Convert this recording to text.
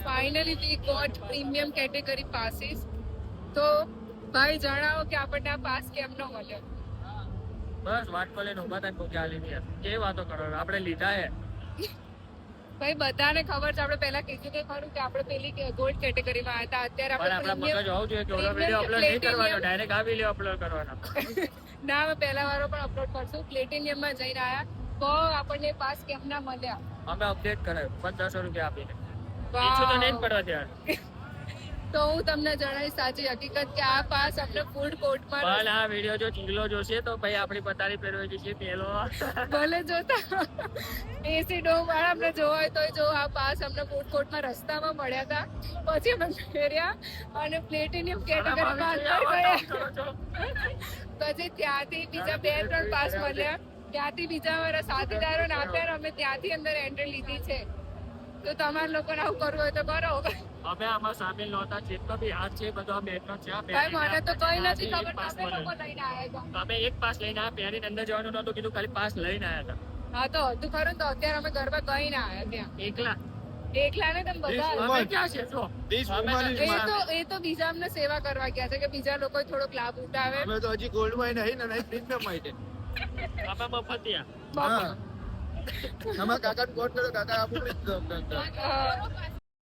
finally we got premium category passes. તો ભાઈ જણાવો કે આપણને આ પાસ કેમનો મળ્યો? બસ વાટકો લઈને ઉભા થાય કોઈ ચાલી નહીં. કેવી વાતો કરો આપણે લીધા હે. ભાઈ બધાને ખબર છે, આપણે પહેલા કીધું કે ખરું કે આપણે પેલી ગોલ્ડ કેટેગરીમાં હતા. અત્યારે પણ આપણા મગજ હોવું જોઈએ કે ઓલો વિડીયો અપલોડ નહીં કરવાનો, ડાયરેક્ટ આ વિડીયો અપલોડ કરવાનો. ના અમે પહેલા વાળો પણ અપલોડ કરશું. પ્લેટિનિયમ માં જઈને આયા તો આપણને પાસ કેમના મળ્યા? અમે અપડેટ કરાયું 1500 રૂપિયા આપીને. વાહ. ઈચ્છું તો નહીં જ પડવા ત્યાં. તો હું તમને જણાવીશ સાચી હકીકત કે આ પાસ અમને ફૂડ કોર્ટમાં પણ આ વિડીયો જો ચીલો જોશે તો ભાઈ આપણી પતારી પહેરવી જશે પેલો. ભલે જોતા એસી ડોમ વાળા અમને જોવા હોય તો જો આ પાસ અમને ફૂડ કોર્ટમાં રસ્તામાં મળ્યા હતા. પછી અમે ફેર્યા અને પ્લેટિનિયમ કેટેગરીમાં અંદર ગયા. પછી ત્યાંથી બીજા 2-3 પાસ મળ્યા. ત્યાંથી બીજા મારા સાથીદારોને આપ્યા. અમે ત્યાંથી અંદર એન્ટ્રી લીધી છે. તો તમારા લોકોને આવું કરવું હોય તો કરો. અમે આમાં સામેલ નહોતા. જેટલો બી હાથ છે બધો આ બેટનો છે. આ ભાઈ મને તો કઈ નથી એક ખબર. પાસ તમે મળ્યો. લોકો લઈને આવ્યા હતા. અમે એક પાસ લઈને આ પેરીને અંદર જવાનું નહોતું કીધું, ખાલી પાસ લઈને આવ્યા હતા. હા તો હતું ખરું ને. તો અત્યારે અમે ગરબા કઈ ના આવ્યા ત્યાં. એકલા એકલા ને તમે બધા અમે ક્યાં છે જો એ તો બીજા અમને સેવા કરવા ગયા છે કે બીજા લોકો થોડોક લાભ ઉઠાવે. અમે તો હજી ગોલ્ડ માં નહીં ને પ્રીમિયમ માં છે. અમે મફતિયા. બાપા. અમારા કાકા કોટ કરો, કાકા આપું અ,